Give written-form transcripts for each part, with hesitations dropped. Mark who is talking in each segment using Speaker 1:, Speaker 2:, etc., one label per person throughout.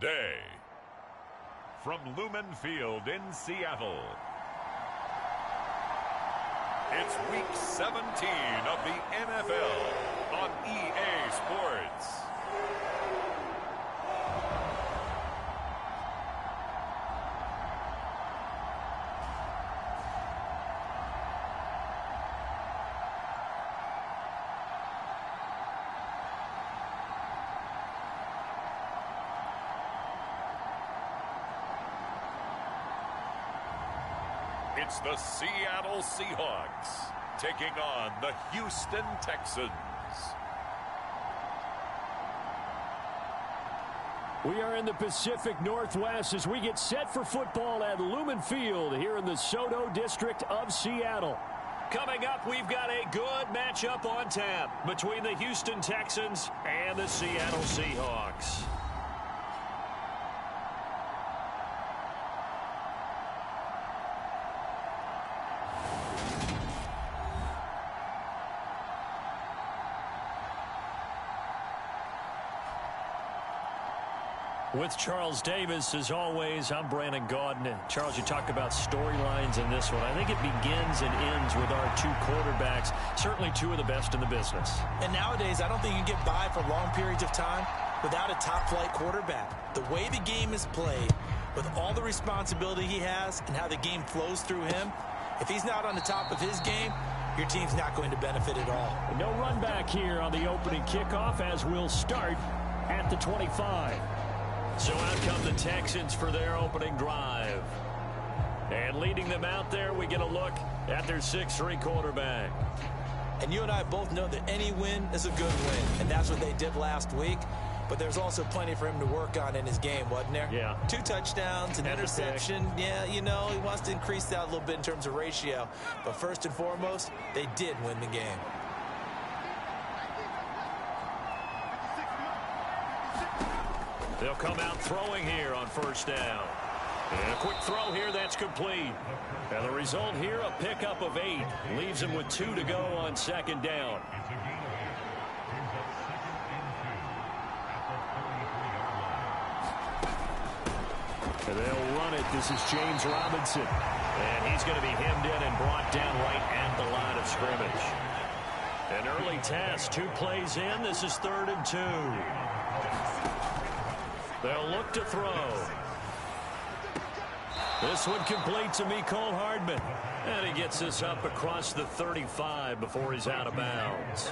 Speaker 1: Today, from Lumen Field in Seattle, it's Week 17 of the NFL on EA Sports. It's the Seattle Seahawks taking on the Houston Texans.
Speaker 2: We are in the Pacific Northwest as we get set for football at Lumen Field here in the Soto District of Seattle. Coming up, we've got a good matchup on tap between the Houston Texans and the Seattle Seahawks. With Charles Davis, as always, I'm Brandon Gaudin. Charles, you talked about storylines in this one. I think it begins and ends with our two quarterbacks, certainly two of the best in the business.
Speaker 3: And nowadays, I don't think you can get by for long periods of time without a top-flight quarterback. The way the game is played, with all the responsibility he has and how the game flows through him, if he's not on the top of his game, your team's not going to benefit at all.
Speaker 2: No run back here on the opening kickoff as we'll start at the 25. So out come the Texans for their opening drive. And leading them out there, we get a look at their 6'3" quarterback.
Speaker 3: And you and I both know that any win is a good win, and that's what they did last week. But there's also plenty for him to work on in his game, wasn't there?
Speaker 2: Yeah.
Speaker 3: 2 touchdowns, an interception. Yeah, you know, he wants to increase that a little bit in terms of ratio. But first and foremost, they did win the game.
Speaker 2: They'll come out throwing here on first down. And a quick throw here, that's complete. And the result here, a pickup of 8. Leaves him with 2 to go on second down. And they'll run it. This is James Robinson. And he's going to be hemmed in and brought down right at the line of scrimmage. An early test, 2 plays in. This is 3rd and 2. They'll look to throw. This one complete to Mecole Hardman. And he gets this up across the 35 before he's out of bounds.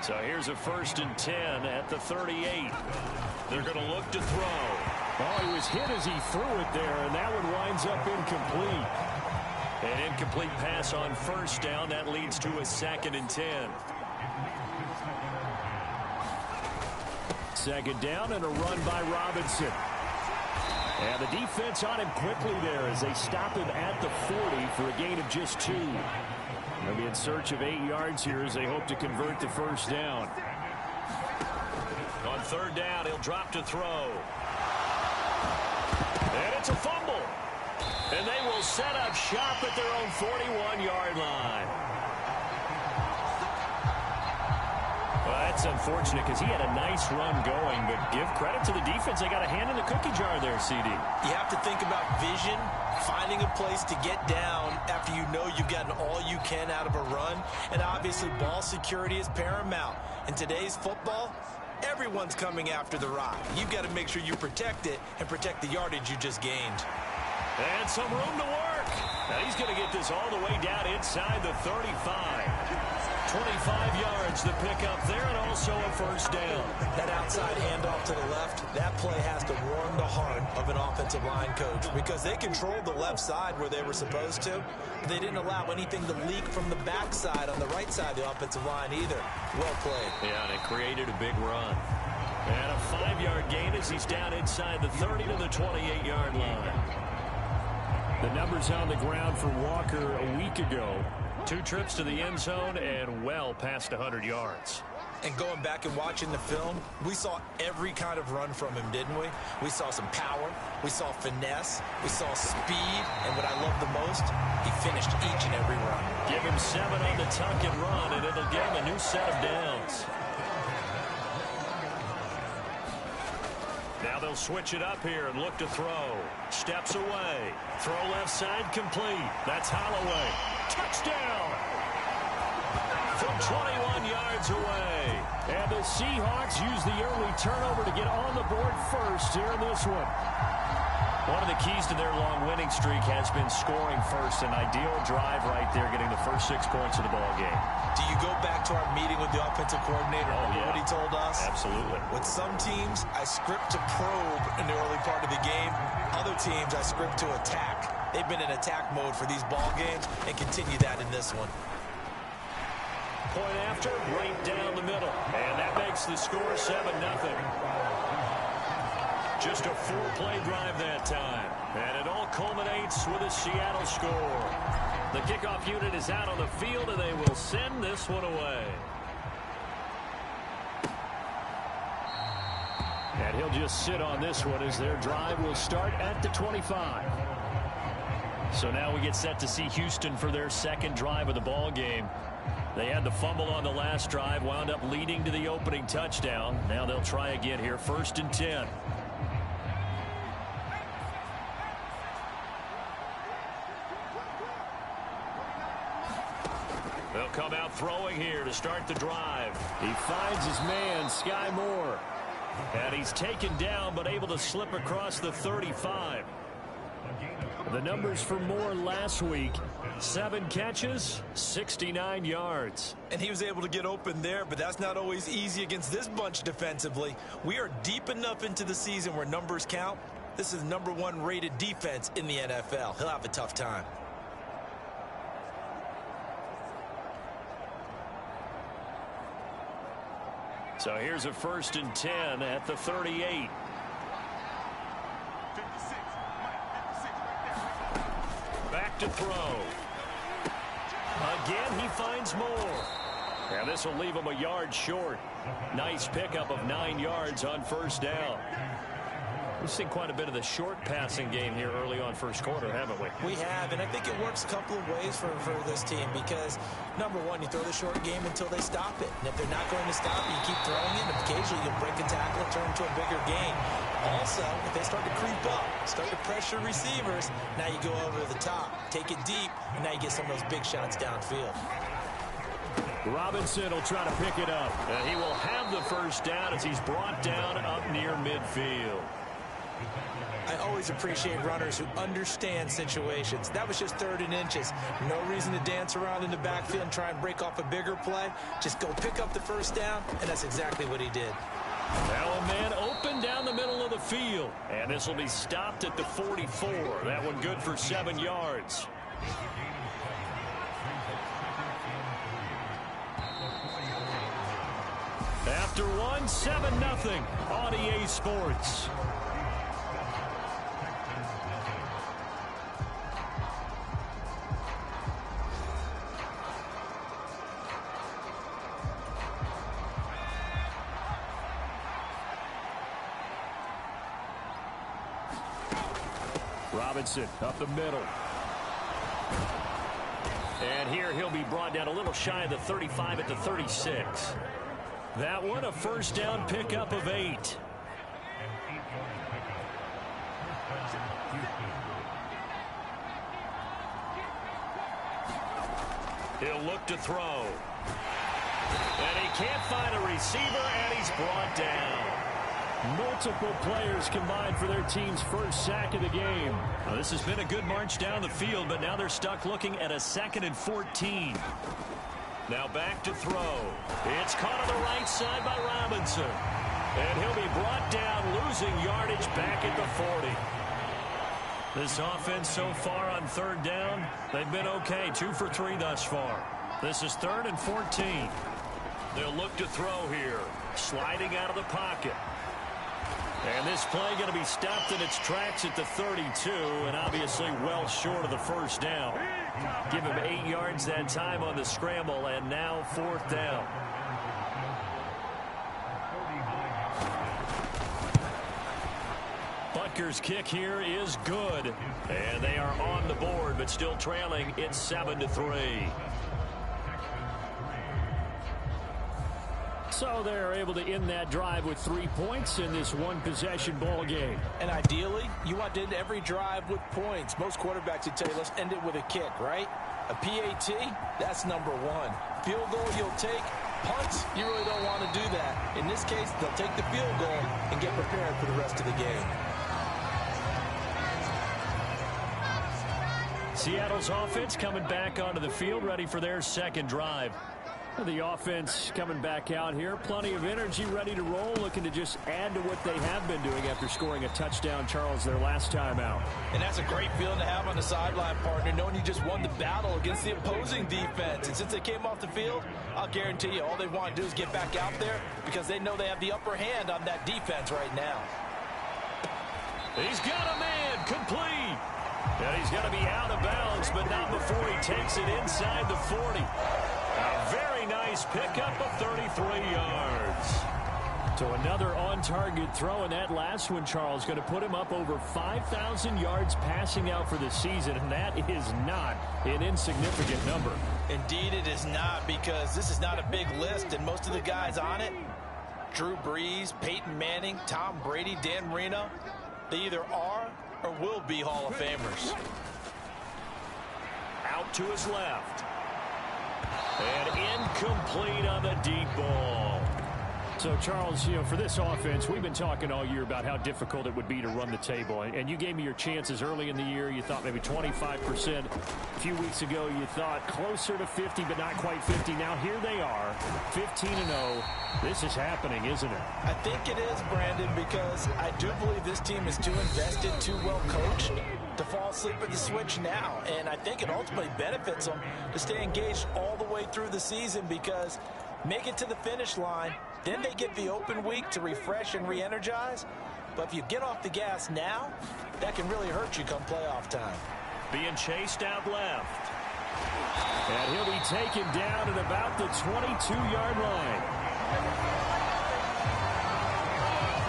Speaker 2: So here's a 1st and 10 at the 38. They're going to look to throw. Oh, he was hit as he threw it there, and that one winds up incomplete. An incomplete pass on first down. That leads to a 2nd and 10. 2nd down and a run by Robinson. And the defense on him quickly there as they stop him at the 40 for a gain of just 2. They'll be in search of 8 yards here as they hope to convert the first down. On 3rd down, he'll drop to throw. And it's a fumble. And they will set up shop at their own 41-yard line. Well, that's unfortunate because he had a nice run going, but give credit to the defense. They got a hand in the cookie jar there, CD.
Speaker 3: You have to think about vision, finding a place to get down after you know you've gotten all you can out of a run, and obviously ball security is paramount. In today's football, everyone's coming after the rock. You've got to make sure you protect it and protect the yardage you just gained.
Speaker 2: And some room to work. Now he's going to get this all the way down inside the 35. 25 yards the pickup there, and also a first down.
Speaker 3: That outside handoff to the left, that play has to warm the heart of an offensive line coach because they controlled the left side where they were supposed to. They didn't allow anything to leak from the backside on the right side of the offensive line either. Well played.
Speaker 2: Yeah, and it created a big run. And a 5-yard gain as he's down inside the 30 to the 28-yard line. The numbers on the ground for Walker a week ago. 2 trips to the end zone and well past 100 yards.
Speaker 3: And going back and watching the film, we saw every kind of run from him, didn't we? We saw some power, we saw finesse, we saw speed, and what I love the most, he finished each and every run.
Speaker 2: Give him 7 on the tuck and run, and it'll give him a new set of downs. Now they'll switch it up here and look to throw. Steps away. Throw left side complete. That's Holloway. Touchdown! From 21 yards away.
Speaker 4: And the Seahawks use the early turnover to get on the board first here in this one.
Speaker 2: One of the keys to their long winning streak has been scoring first. An ideal drive right there, getting the first 6 points of the ball game.
Speaker 3: Do you go back to our meeting with the offensive coordinator? Remember what he told us?
Speaker 2: Absolutely.
Speaker 3: With some teams, I script to probe in the early part of the game. Other teams, I script to attack. They've been in attack mode for these ball games and continue that in this one.
Speaker 2: Point after, right down the middle. And that makes the score 7-0. Just a 4-play drive that time. And it all culminates with a Seattle score. The kickoff unit is out on the field, and they will send this one away.
Speaker 4: And he'll just sit on this one as their drive will start at the 25.
Speaker 2: So now we get set to see Houston for their second drive of the ball game. They had the fumble on the last drive, wound up leading to the opening touchdown. Now they'll try again here, 1st and 10. They'll come out throwing here to start the drive.
Speaker 4: He finds his man, Sky Moore.
Speaker 2: And he's taken down, but able to slip across the 35.
Speaker 4: The numbers for Moore last week: 7 catches, 69 yards.
Speaker 3: And he was able to get open there, but that's not always easy against this bunch defensively. We are deep enough into the season where numbers count. This is #1 rated defense in the NFL. He'll have a tough time.
Speaker 2: So here's a 1st and 10 at the 38. Back to throw. Again, he finds Moore. And this will leave him a yard short. Nice pickup of 9 yards on 1st down. We've seen quite a bit of the short passing game here early on 1st quarter, haven't we?
Speaker 3: We have, and I think it works a couple of ways for this team because, #1, you throw the short game until they stop it. And if they're not going to stop it, you keep throwing it, and occasionally you'll break a tackle and turn into a bigger gain. Also, if they start to creep up, start to pressure receivers, now you go over the top, take it deep, and now you get some of those big shots downfield.
Speaker 4: Robinson will try to pick it up.
Speaker 2: And he will have the 1st down as he's brought down up near midfield.
Speaker 3: I always appreciate runners who understand situations. That was just 3rd and inches. No reason to dance around in the backfield and try and break off a bigger play. Just go pick up the 1st down, and that's exactly what he did.
Speaker 2: Now a man open down the middle of the field. And this will be stopped at the 44. That one good for 7 yards. After one, 7-0 on EA Sports.
Speaker 4: Robinson up the middle.
Speaker 2: And here he'll be brought down a little shy of the 35 at the 36. That one a 1st down pickup of 8. He'll look to throw. And he can't find a receiver, and he's brought down.
Speaker 4: Multiple players combined for their team's 1st sack of the game.
Speaker 2: Well, this has been a good march down the field, but now they're stuck looking at a 2nd and 14. Now back to throw. It's caught on the right side by Robinson. And he'll be brought down, losing yardage back at the 40. This offense so far on 3rd down, they've been okay. 2 for 3 thus far. This is 3rd and 14. They'll look to throw here. Sliding out of the pocket. And this play going to be stopped in its tracks at the 32, and obviously well short of the 1st down. Give him 8 yards that time on the scramble, and now 4th down. Butker's kick here is good, and they are on the board, but still trailing. It's 7-3.
Speaker 4: So they're able to end that drive with 3 points in this one-possession ball game.
Speaker 3: And ideally, you want to end every drive with points. Most quarterbacks would tell you, let's end it with a kick, right? A PAT, that's number one. Field goal you'll take. Punts, you really don't want to do that. In this case, they'll take the field goal and get prepared for the rest of the game.
Speaker 4: Seattle's offense coming back onto the field, ready for their second drive. The offense coming back out here, plenty of energy, ready to roll, looking to just add to what they have been doing after scoring a touchdown, Charles, their last time out.
Speaker 3: And that's a great feeling to have on the sideline, partner, knowing you just won the battle against the opposing defense. And since they came off the field, I'll guarantee you all they want to do is get back out there because they know they have the upper hand on that defense right now.
Speaker 4: He's got a man, complete. And he's going to be out of bounds, but not before he takes it inside the 40. A very nice pickup of 33 yards. So another on-target throw, and that last one, Charles, going to put him up over 5,000 yards passing out for the season, and that is not an insignificant number.
Speaker 3: Indeed it is not, because this is not a big list, and most of the guys on it, Drew Brees, Peyton Manning, Tom Brady, Dan Marino, they either are or will be Hall of Famers.
Speaker 4: Out to his left. And incomplete on the deep ball. So, Charles, for this offense, we've been talking all year about how difficult it would be to run the table. And you gave me your chances early in the year. You thought maybe 25%. A few weeks ago, you thought closer to 50, but not quite 50. Now, here they are, 15-0. This is happening, isn't it?
Speaker 3: I think it is, Brandon, because I do believe this team is too invested, too well coached to fall asleep at the switch now. And I think it ultimately benefits them to stay engaged all the way through the season, because make it to the finish line, then they get the open week to refresh and re-energize. But if you get off the gas now, that can really hurt you come playoff time.
Speaker 4: Being chased out left. And he'll be taken down at about the 22-yard line.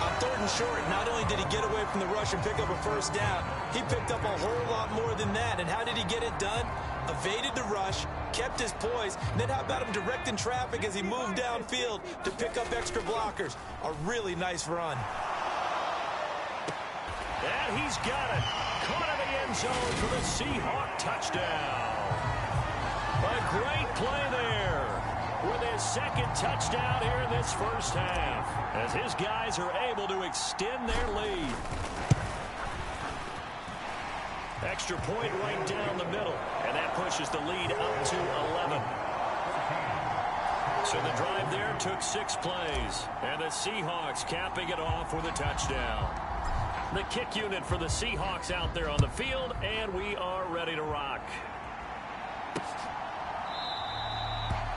Speaker 3: On 3rd and short, not only did he get away from the rush and pick up a first down, he picked up a whole lot more than that. And how did he get it done? Evaded the rush, kept his poise, and then how about him directing traffic as he moved downfield to pick up extra blockers? A really nice run.
Speaker 4: And he's got it. Caught in the end zone for the Seahawks touchdown. A great play there with his second touchdown here in this first half, as his guys are able to extend their lead. Extra point right down the middle, and that pushes the lead up to 11. So the drive there took 6 plays, and the Seahawks capping it off with a touchdown. The kick unit for the Seahawks out there on the field, and we are ready to rock.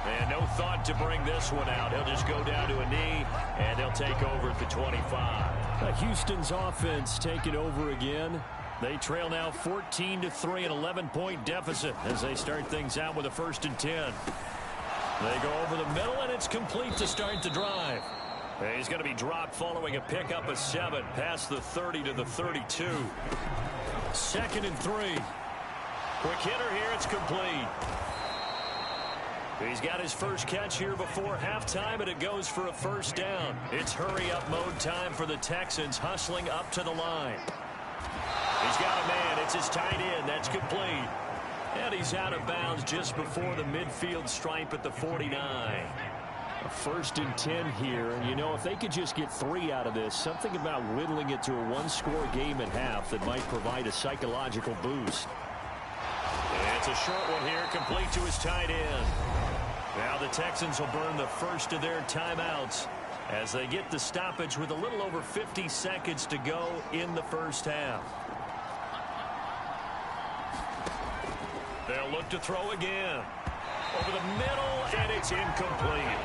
Speaker 4: And no thought to bring this one out. He'll just go down to a knee, and they'll take over at the 25. Houston's offense taking over again. They trail now 14-3, an 11-point deficit as they start things out with a 1st and 10. They go over the middle, and it's complete to start the drive. He's going to be dropped following a pickup of 7 past the 30 to the 32. 2nd and 3. Quick hitter here, it's complete. He's got his first catch here before halftime, and it goes for a first down. It's hurry-up mode time for the Texans, hustling up to the line. He's got a man. It's his tight end. That's complete. And he's out of bounds just before the midfield stripe at the 49. A 1st and 10 here. And, if they could just get 3 out of this, something about whittling it to a one-score game at half that might provide a psychological boost. And it's a short one here, complete to his tight end. Now the Texans will burn the first of their timeouts as they get the stoppage with a little over 50 seconds to go in the first half. They'll look to throw again. Over the middle, and it's incomplete.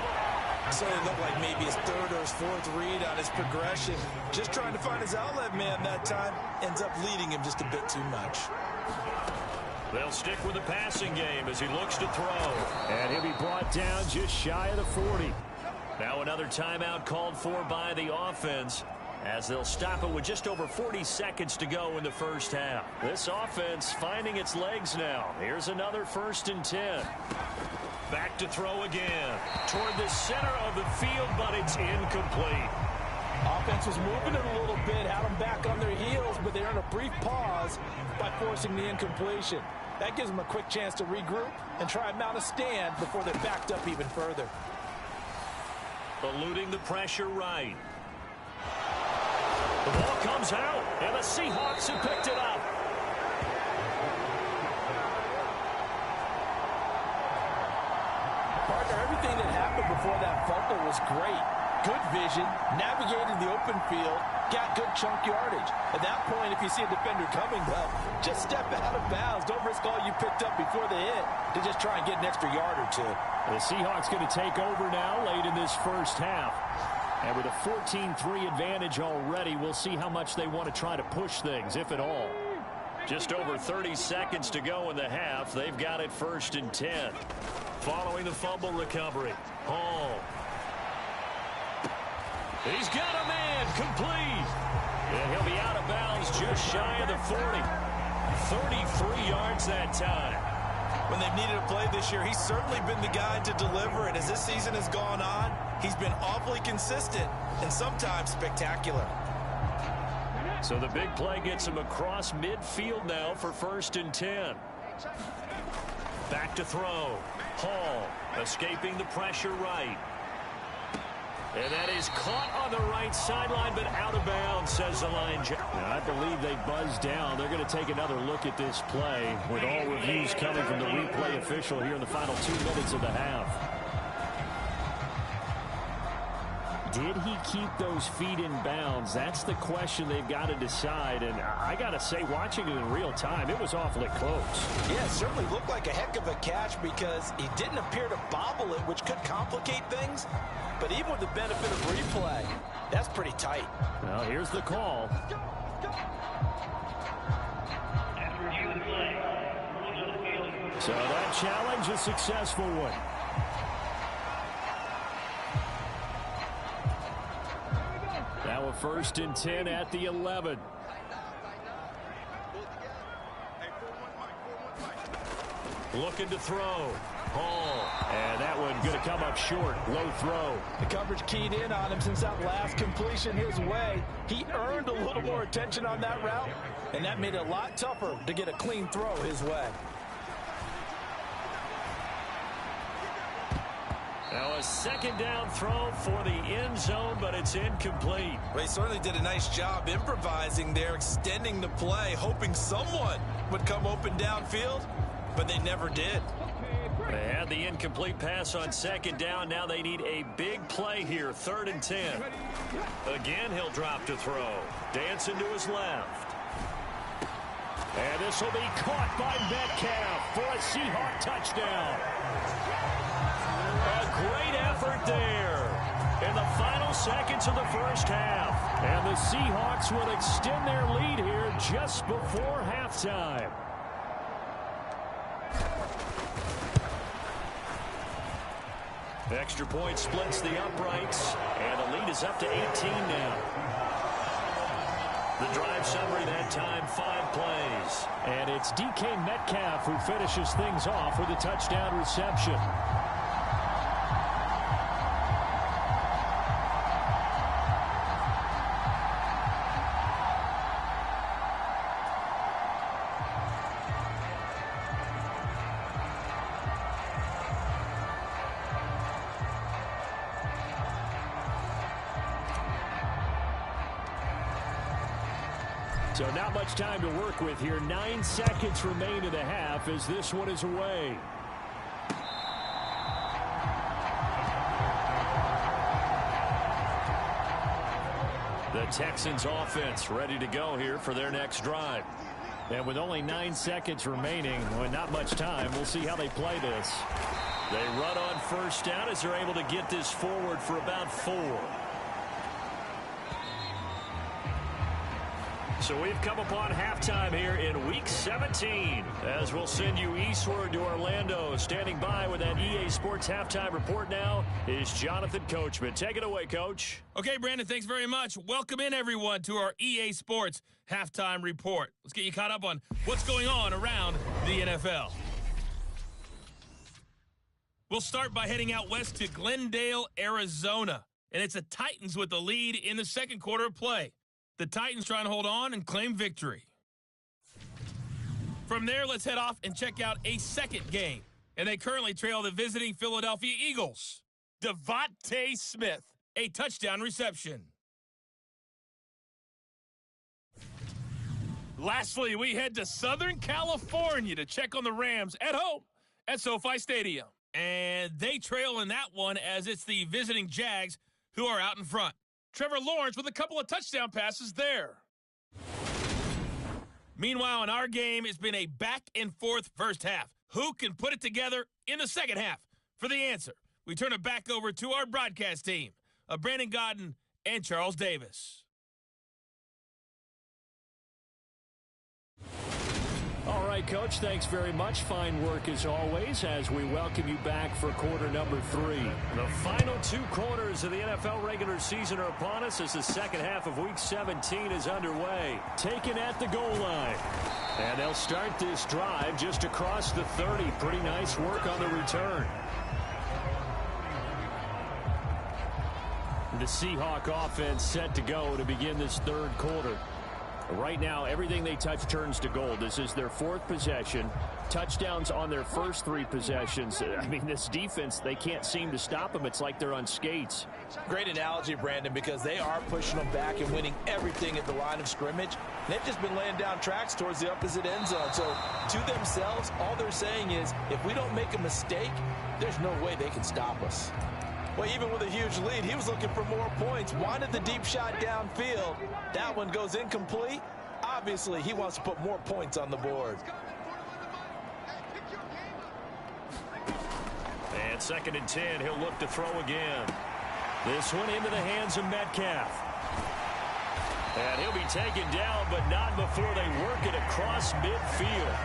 Speaker 3: So it looked like maybe his 3rd or his 4th read on his progression. Just trying to find his outlet man that time. Ends up leading him just a bit too much.
Speaker 4: They'll stick with the passing game as he looks to throw. And he'll be brought down just shy of the 40. Now another timeout called for by the offense, as they'll stop it with just over 40 seconds to go in the first half. This offense finding its legs now. Here's another 1st and 10.
Speaker 2: Back to throw again. Toward the center of the field, but it's incomplete.
Speaker 3: Offense was moving it a little bit, had them back on their heels, but they earned a brief pause by forcing the incompletion. That gives them a quick chance to regroup and try and mount a stand before they're backed up even further.
Speaker 2: Eluding the pressure right. The ball comes out, and the Seahawks have picked it up.
Speaker 3: Partner, everything that happened before that fumble was great. Good vision, navigated the open field, got good chunk yardage. At that point, if you see a defender coming, well, just step out of bounds. Don't risk all you picked up before the hit to just try and get an extra yard or two.
Speaker 2: The Seahawks going to take over now late in this first half. And with a 14-3 advantage already, we'll see how much they want to try to push things, if at all. Just over 30 seconds to go in the half. They've got it 1st and 10. Following the fumble recovery, Hall. He's got a man complete. And he'll be out of bounds just shy of the 40. 33 yards that time.
Speaker 3: When they've needed a play this year, he's certainly been the guy to deliver. And as this season has gone on, he's been awfully consistent and sometimes spectacular.
Speaker 2: So the big play gets him across midfield now for 1st and 10. Back to throw. Hall escaping the pressure right. And that is caught on the right sideline, but out of bounds, says the line. I believe they buzzed down. They're going to take another look at this play with all reviews coming from the replay official here in the final 2 minutes of the half. Did he keep those feet in bounds? That's the question they've got to decide. And I got to say, watching it in real time, it was awfully close.
Speaker 3: Yeah, it certainly looked like a heck of a catch because he didn't appear to bobble it, which could complicate things. But even with the benefit of replay, that's pretty tight.
Speaker 2: Well, here's the call. So that challenge, a successful one. Now a 1st and 10 at the 11. Looking to throw. Hall. And that one going to come up short. Low throw.
Speaker 3: The coverage keyed in on him since that last completion his way. He earned a little more attention on that route, and that made it a lot tougher to get a clean throw his way.
Speaker 2: Now a 2nd down throw for the end zone, but it's incomplete.
Speaker 3: Well, he certainly did a nice job improvising there, extending the play, hoping someone would come open downfield, but they never did.
Speaker 2: They had the incomplete pass on 2nd down. Now they need a big play here, 3rd and 10. Again, he'll drop to throw. Dancing to his left. And this will be caught by Metcalf for a Seahawk touchdown. A great effort there in the final seconds of the first half. And the Seahawks will extend their lead here just before halftime. Extra point splits the uprights, and the lead is up to 18 now. The drive summary that time, 5 plays. And it's DK Metcalf who finishes things off with a touchdown reception. So not much time to work with here. 9 seconds remain in the half as this one is away. The Texans offense ready to go here for their next drive. And with only 9 seconds remaining, with not much time, we'll see how they play this. They run on 1st down as they're able to get this forward for about 4. So we've come upon halftime here in Week 17 as we'll send you eastward to Orlando. Standing by with that EA Sports Halftime Report now is Jonathan Coachman. Take it away, Coach.
Speaker 5: Okay, Brandon, thanks very much. Welcome in, everyone, to our EA Sports Halftime Report. Let's get you caught up on what's going on around the NFL. We'll start by heading out west to Glendale, Arizona. And it's the Titans with the lead in the second quarter of play. The Titans trying to hold on and claim victory. From there, let's head off and check out a second game. And they currently trail the visiting Philadelphia Eagles. Devontae Smith, a touchdown reception. Lastly, we head to Southern California to check on the Rams at home at SoFi Stadium. And they trail in that one as it's the visiting Jags who are out in front. Trevor Lawrence with a couple of touchdown passes there. Meanwhile, in our game, it's been a back-and-forth first half. Who can put it together in the second half? For the answer, we turn it back over to our broadcast team of Brandon Godden and Charles Davis.
Speaker 2: All right, Coach, thanks very much. Fine work as always as we welcome you back for quarter number 3. The final 2 quarters of the NFL regular season are upon us as the second half of Week 17 is underway. Taken at the goal line. And they'll start this drive just across the 30. Pretty nice work on the return. The Seahawk offense set to go to begin this third quarter. Right now, everything they touch turns to gold. This is their 4th possession. Touchdowns on their first 3 possessions. I mean, this defense, they can't seem to stop them. It's like they're on skates.
Speaker 3: Great analogy, Brandon, because they are pushing them back and winning everything at the line of scrimmage. They've just been laying down tracks towards the opposite end zone. So, to themselves, all they're saying is, if we don't make a mistake, there's no way they can stop us. Well, even with a huge lead, he was looking for more points. Wanted the deep shot downfield. That one goes incomplete. Obviously, he wants to put more points on the board.
Speaker 2: And 2nd and 10, he'll look to throw again. This one into the hands of Metcalf. And he'll be taken down, but not before they work it across midfield.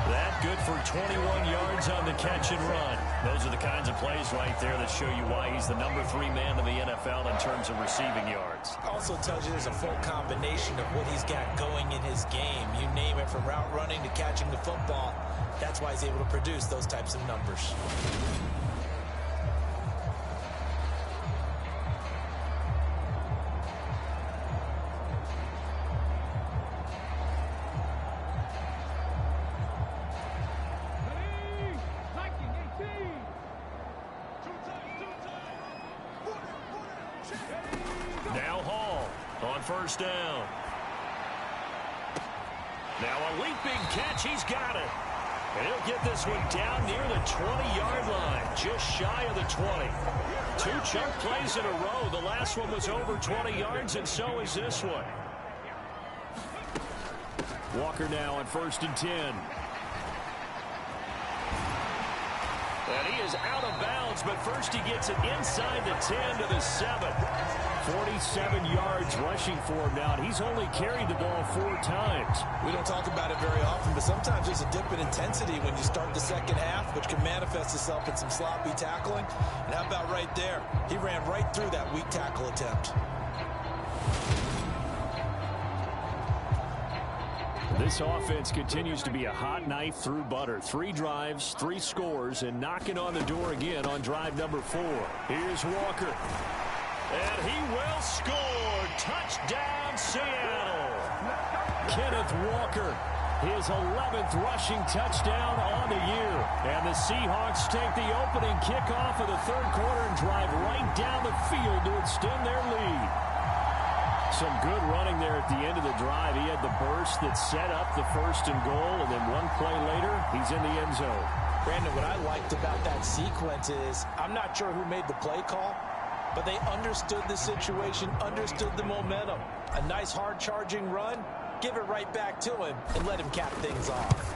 Speaker 2: That good for 21 yards on the catch and run. Those are the kinds of plays right there that show you why he's the number 3 man in the NFL in terms of receiving yards.
Speaker 3: Also tells you there's a full combination of what he's got going in his game. You name it, from route running to catching the football. That's why he's able to produce those types of numbers.
Speaker 2: First down. Now a leaping catch. He's got it. And he'll get this one down near the 20-yard line, just shy of the 20. 2 chunk plays in a row. The last one was over 20 yards, and so is this one. Walker now on 1st and 10. And he is out of bounds, but first he gets it inside the 10 to the 7. 47 yards rushing for him now, and he's only carried the ball 4 times.
Speaker 3: We don't talk about it very often, but sometimes there's a dip in intensity when you start the second half, which can manifest itself in some sloppy tackling. And how about right there? He ran right through that weak tackle attempt.
Speaker 2: This offense continues to be a hot knife through butter. 3 drives, 3 scores, and knocking on the door again on drive number 4. Here's Walker. And he will score. Touchdown, Seattle. Kenneth Walker, his 11th rushing touchdown on the year. And the Seahawks take the opening kickoff of the third quarter and drive right down the field to extend their lead. Some good running there at the end of the drive. He had the burst that set up the 1st and goal, and then 1 play later, he's in the end zone.
Speaker 3: Brandon, what I liked about that sequence is, I'm not sure who made the play call, but they understood the situation, understood the momentum. A nice hard-charging run, give it right back to him, and let him cap things off.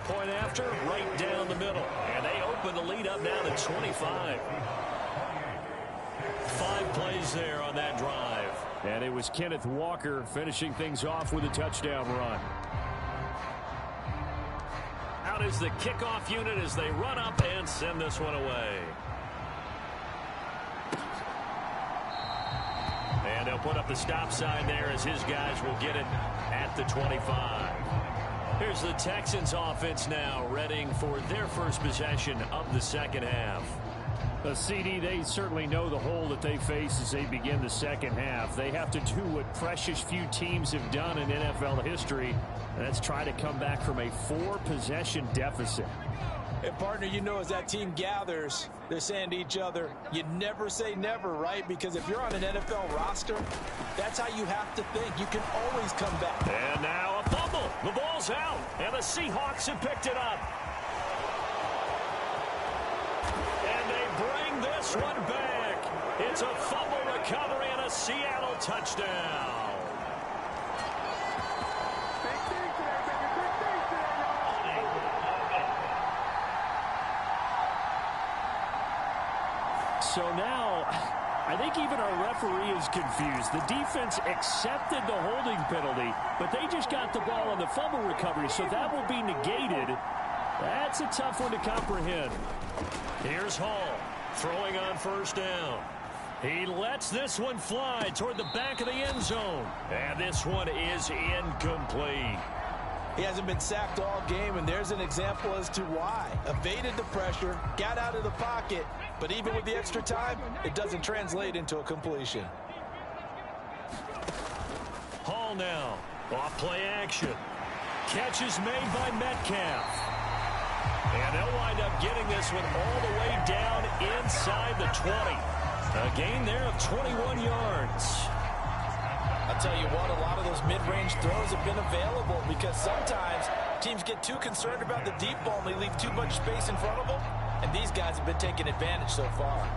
Speaker 2: Point after, right down the middle. And they open the lead up now to 25. 5 plays there on that drive. And it was Kenneth Walker finishing things off with a touchdown run. Out is the kickoff unit as they run up and send this one away. And they'll put up the stop sign there as his guys will get it at the 25. Here's here's the Texans offense now, readying for their first possession of the second half.
Speaker 4: CD, they certainly know the hole that they face as they begin the second half. They have to do what precious few teams have done in NFL history, and that's try to come back from a 4-possession deficit.
Speaker 3: And, partner, you know, as that team gathers, they're saying to each other, you never say never, right? Because if you're on an NFL roster, that's how you have to think. You can always come back.
Speaker 2: And now a fumble. The ball's out, and the Seahawks have picked it up. And they bring this one back. It's a fumble recovery and a Seattle touchdown.
Speaker 4: So now, I think even our referee is confused. The defense accepted the holding penalty, but they just got the ball on the fumble recovery, so that will be negated. That's a tough one to comprehend.
Speaker 2: Here's Hall, throwing on first down. He lets this one fly toward the back of the end zone. And this one is incomplete.
Speaker 3: He hasn't been sacked all game, and there's an example as to why. Evaded the pressure, got out of the pocket, but even with the extra time, it doesn't translate into a completion.
Speaker 2: Hall now, off play action. Catch is made by Metcalf. And they'll wind up getting this one all the way down inside the 20. A gain there of 21 yards.
Speaker 3: I'll tell you what, a lot of those mid-range throws have been available because sometimes teams get too concerned about the deep ball and they leave too much space in front of them, and these guys have been taking advantage so far.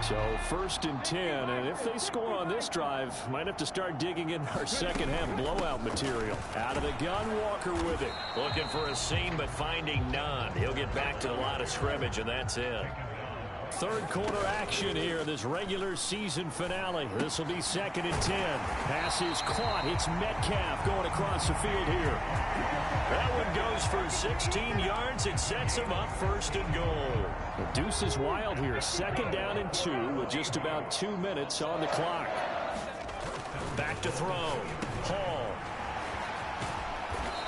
Speaker 4: So 1st and 10, and if they score on this drive, might have to start digging in our second half blowout material. Out of the gun, Walker with it.
Speaker 2: Looking for a seam, but finding none. He'll get back to the line of scrimmage, and that's it.
Speaker 4: Third quarter action here, this regular season finale. This will be 2nd and 10. Pass is caught. It's Metcalf going across the field here.
Speaker 2: That one goes for 16 yards. It sets him up 1st and goal.
Speaker 4: The deuce is wild here. 2nd down and 2 with just about 2 minutes on the clock.
Speaker 2: Back to throw. Hall.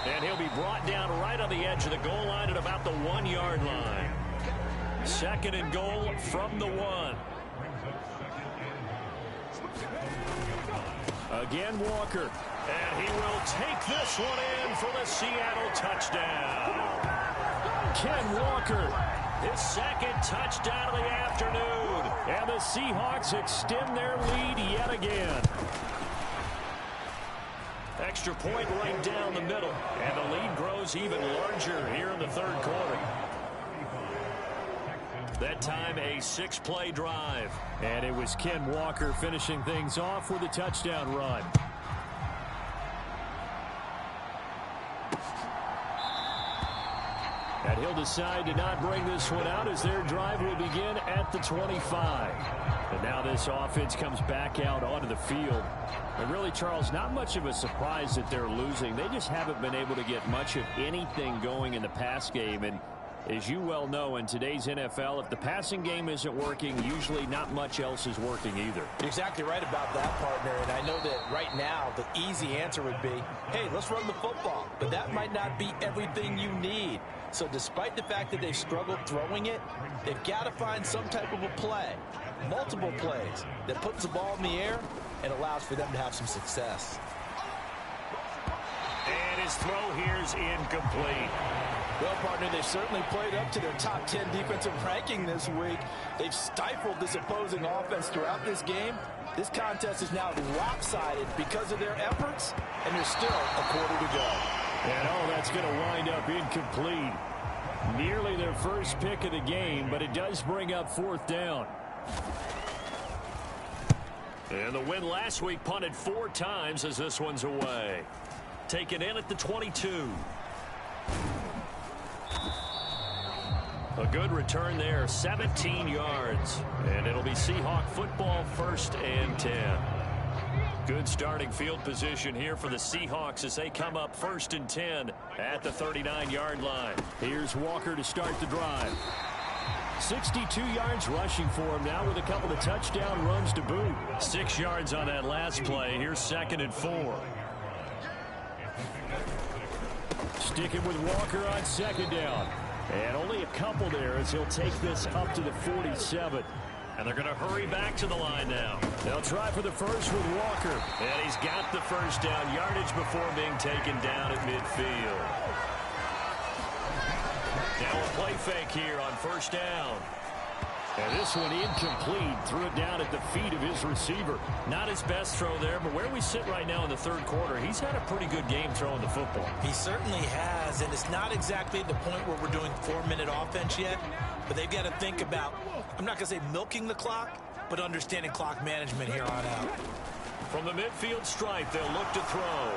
Speaker 2: And he'll be brought down right on the edge of the goal line at about the 1-yard line. 2nd and goal from the 1. Again, Walker. And he will take this one in for the Seattle touchdown.
Speaker 4: Ken Walker.
Speaker 2: His 2nd touchdown of the afternoon.
Speaker 4: And the Seahawks extend their lead yet again.
Speaker 2: Extra point right down the middle. And the lead grows even larger here in the 3rd quarter. That time a 6-play drive.
Speaker 4: And it was Ken Walker finishing things off with a touchdown run. And he'll decide to not bring this one out as their drive will begin at the 25. And now this offense comes back out onto the field. And really, Charles, not much of a surprise that they're losing. They just haven't been able to get much of anything going in the pass game. And as you well know, in today's NFL, if the passing game isn't working, usually not much else is working either.
Speaker 3: You're exactly right about that, partner. And I know that right now the easy answer would be, hey, let's run the football. But that might not be everything you need. So despite the fact that they've struggled throwing it, they've got to find some type of a play, multiple plays, that puts the ball in the air and allows for them to have some success.
Speaker 2: And his throw here is incomplete.
Speaker 3: Well, partner, they've certainly played up to their top 10 defensive ranking this week. They've stifled this opposing offense throughout this game. This contest is now lopsided because of their efforts, and there's still a quarter to go.
Speaker 4: And that's going to wind up incomplete. Nearly their first pick of the game, but it does bring up 4th down.
Speaker 2: And the win last week punted 4 times as this one's away. Taken in at the 22. A good return there, 17 yards. And it'll be Seahawk football 1st and 10. Good starting field position here for the Seahawks as they come up 1st and 10 at the 39-yard line.
Speaker 4: Here's Walker to start the drive.
Speaker 2: 62 yards rushing for him now with a couple of touchdown runs to boot.
Speaker 4: 6 yards on that last play. Here's 2nd and 4.
Speaker 2: Sticking with Walker on 2nd down. And only a couple there as he'll take this up to the 47.
Speaker 4: And they're going to hurry back to the line now.
Speaker 2: They'll try for the first with Walker.
Speaker 4: And he's got the first down yardage before being taken down at midfield. Now a play fake here on 1st down.
Speaker 2: And this one incomplete. Threw it down at the feet of his receiver.
Speaker 4: Not his best throw there, but where we sit right now in the 3rd quarter, he's had a pretty good game throwing the football.
Speaker 3: He certainly has, and it's not exactly at the point where we're doing 4-minute offense yet, but they've got to think about, I'm not going to say milking the clock, but understanding clock management here on out.
Speaker 4: From the midfield stripe, they'll look to throw.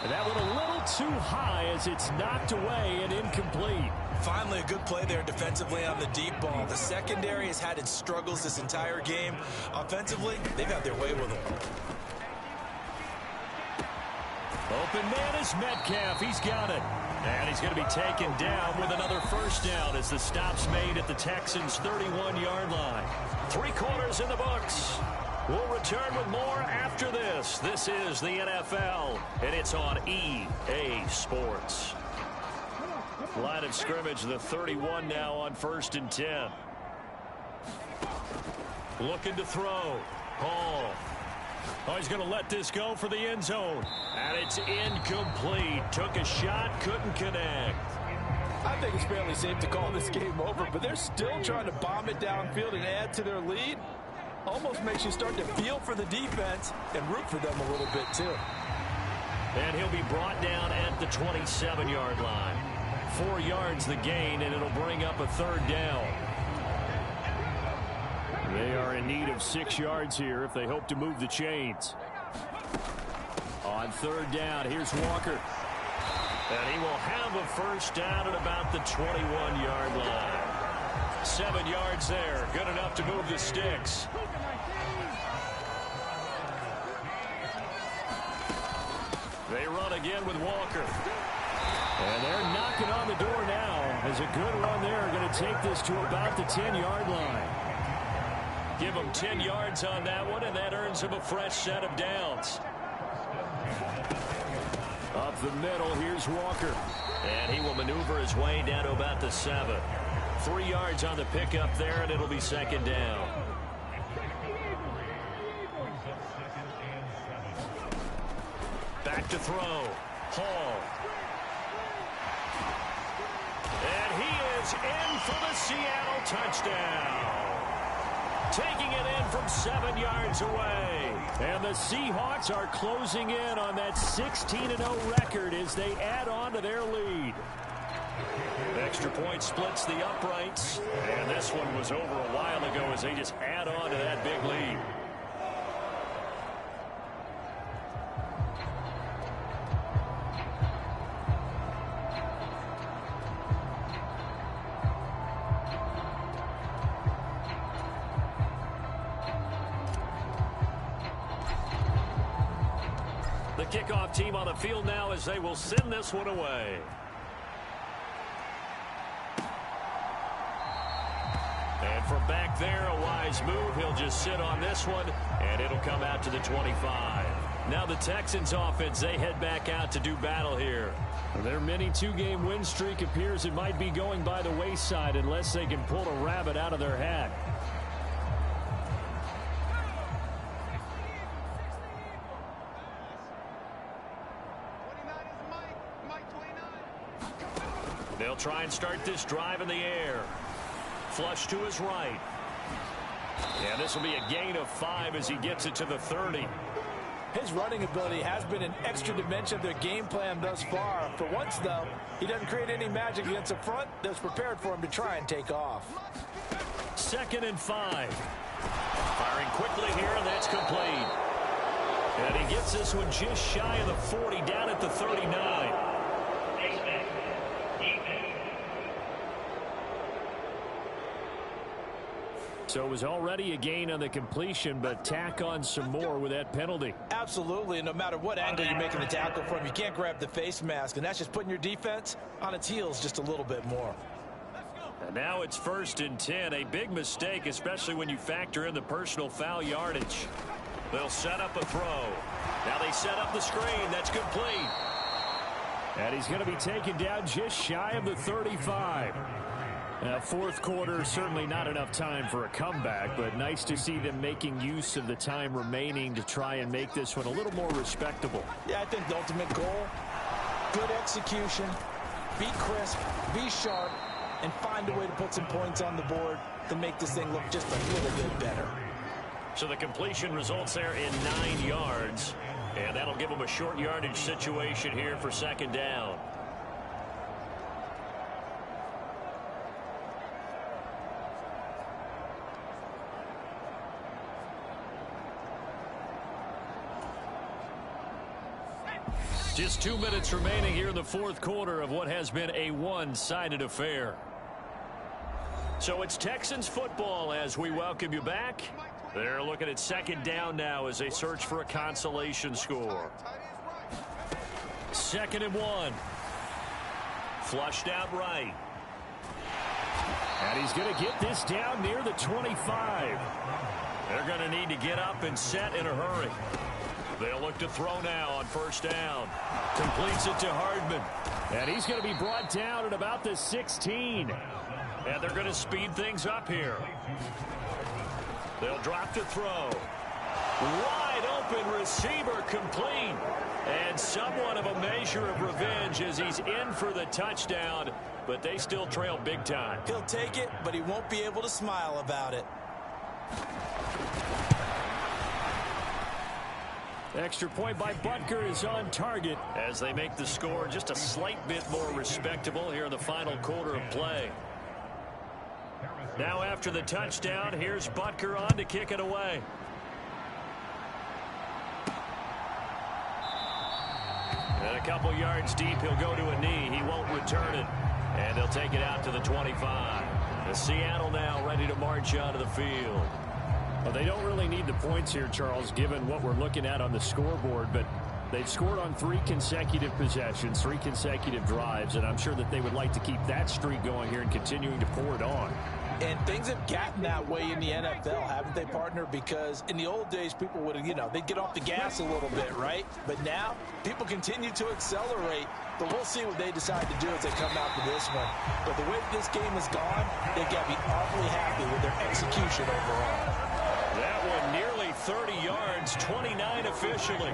Speaker 2: And that one a little too high as it's knocked away and incomplete.
Speaker 3: Finally, a good play there defensively on the deep ball. The secondary has had its struggles this entire game. Offensively, they've had their way with them.
Speaker 2: Open man is Metcalf. He's got it.
Speaker 4: And he's going to be taken down with another first down as the stop's made at the Texans' 31-yard line. 3 quarters in the books. We'll return with more after this. This is the NFL, and it's on EA Sports. Line of scrimmage, the 31 now on 1st and 10. Looking to throw. Hall. Oh, he's going to let this go for the end zone. And it's incomplete. Took a shot, couldn't connect.
Speaker 6: I think it's fairly safe to call this game over, but they're still trying to bomb it downfield and add to their lead. Almost makes you start to feel for the defense and root for them a little bit, too.
Speaker 4: And he'll be brought down at the 27-yard line. 4 yards the gain, and it'll bring up a 3rd down.
Speaker 2: They are in need of 6 yards here if they hope to move the chains. On 3rd down, here's Walker.
Speaker 4: And he will have a first down at about the 21-yard line. 7 yards there. Good enough to move the sticks. They run again with Walker.
Speaker 2: And they're knocking on the door now. As a good run there, going to take this to about the 10-yard line.
Speaker 4: Give him 10 yards on that one, and that earns him a fresh set of downs.
Speaker 2: Up the middle, here's Walker.
Speaker 4: And he will maneuver his way down to about the 7. 3 yards on the pickup there, and it'll be 2nd down. Back to throw. Hall. And he is in for the Seattle touchdown. Taking it in from 7 yards away.
Speaker 2: And the Seahawks are closing in on that 16-0 record as they add on to their lead.
Speaker 4: Extra point splits the uprights. And this one was over a while ago as they just add on to that big lead. The kickoff team on the field now as they will send this one away. And from back there, a wise move. He'll just sit on this one, and it'll come out to the 25. Now the Texans offense, they head back out to do battle here.
Speaker 2: Their mini 2-game win streak appears it might be going by the wayside unless they can pull a rabbit out of their hat.
Speaker 4: They'll try and start this drive in the air. Flush to his right. And this will be a gain of 5 as he gets it to the 30.
Speaker 6: His running ability has been an extra dimension of their game plan thus far. For once, though, he doesn't create any magic against the front that's prepared for him to try and take off.
Speaker 4: 2nd and 5. Firing quickly here, and that's complete. And he gets this one just shy of the 40, down at the 39.
Speaker 2: So it was already a gain on the completion, but tack on some more with that penalty.
Speaker 6: Absolutely, and no matter what angle you're making the tackle from, you can't grab the face mask, and that's just putting your defense on its heels just a little bit more.
Speaker 2: And now it's 1st and 10. A big mistake, especially when you factor in the personal foul yardage. They'll set up a throw. Now they set up the screen. That's complete. And he's going to be taken down just shy of the 35. Now, fourth quarter, certainly not enough time for a comeback, but nice to see them making use of the time remaining to try and make this one a little more respectable.
Speaker 3: Yeah, I think the ultimate goal, good execution, be crisp, be sharp, and find a way to put some points on the board to make this thing look just a little bit better.
Speaker 2: So the completion results there in 9 yards, and that'll give them a short yardage situation here for 2nd down. Just 2 minutes remaining here in the fourth quarter of what has been a one-sided affair. So it's Texans football as we welcome you back. They're looking at 2nd down now as they search for a consolation score. 2nd and 1. Flushed out right. And he's going to get this down near the 25. They're going to need to get up and set in a hurry. They'll look to throw now on 1st down. Completes it to Hardman. And he's going to be brought down at about the 16. And they're going to speed things up here. They'll drop to throw. Wide open receiver complete. And somewhat of a measure of revenge as he's in for the touchdown. But they still trail big time.
Speaker 3: He'll take it, but he won't be able to smile about it.
Speaker 2: Extra point by Butker is on target as they make the score just a slight bit more respectable here in the final quarter of play. Now after the touchdown, here's Butker on to kick it away. And a couple yards deep, he'll go to a knee. He won't return it. And they'll take it out to the 25. The Seattle now ready to march onto the field. Well, they don't really need the points here, Charles, given what we're looking at on the scoreboard, but they've scored on 3 consecutive possessions, 3 consecutive drives, and I'm sure that they would like to keep that streak going here and continuing to pour it on.
Speaker 3: And things have gotten that way in the NFL, haven't they, partner? Because in the old days, people would, they'd get off the gas a little bit, right? But now, people continue to accelerate. But we'll see what they decide to do as they come out to this one. But the way this game has gone, they've got to be awfully happy with their execution overall.
Speaker 2: That one nearly 30 yards, 29 officially.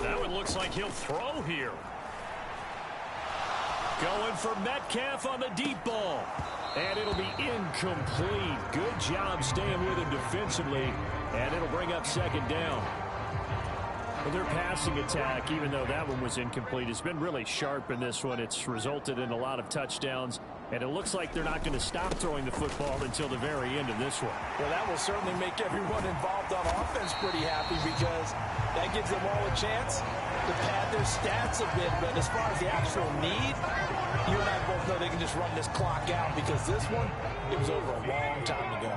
Speaker 2: That one looks like he'll throw here. Going for Metcalf on the deep ball. And it'll be incomplete. Good job staying with him defensively. And it'll bring up 2nd down. Well, their passing attack, even though that one was incomplete, has been really sharp in this one. It's resulted in a lot of touchdowns. And it looks like they're not going to stop throwing the football until the very end of this one.
Speaker 3: Well, that will certainly make everyone involved on offense pretty happy because that gives them all a chance to pad their stats a bit. But as far as the actual need, you and I both know they can just run this clock out because this one, it was over a long time ago.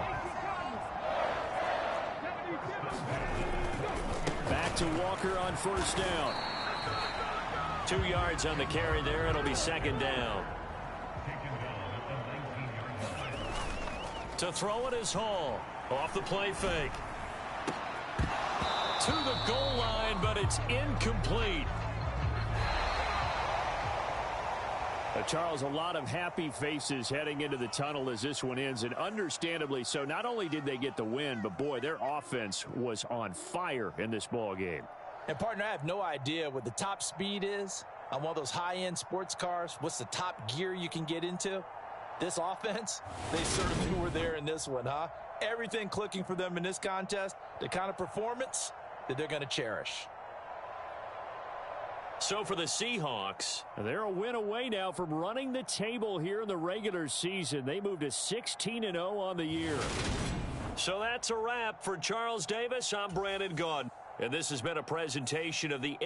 Speaker 2: Back to Walker on 1st down. 2 yards on the carry there. It'll be 2nd down. To throw it is Hall. Off the play fake. To the goal line, but it's incomplete. Charles, a lot of happy faces heading into the tunnel as this one ends, and understandably so. Not only did they get the win, but boy, their offense was on fire in this ball game.
Speaker 3: And partner, I have no idea what the top speed is on one of those high-end sports cars. What's the top gear you can get into? This offense, they certainly were there in this one, huh? Everything clicking for them in this contest, the kind of performance that they're going to cherish.
Speaker 2: So for the Seahawks, they're a win away now from running the table here in the regular season. They moved to 16-0 on the year. So that's a wrap for Charles Davis. I'm Brandon Gaudin, and this has been a presentation of the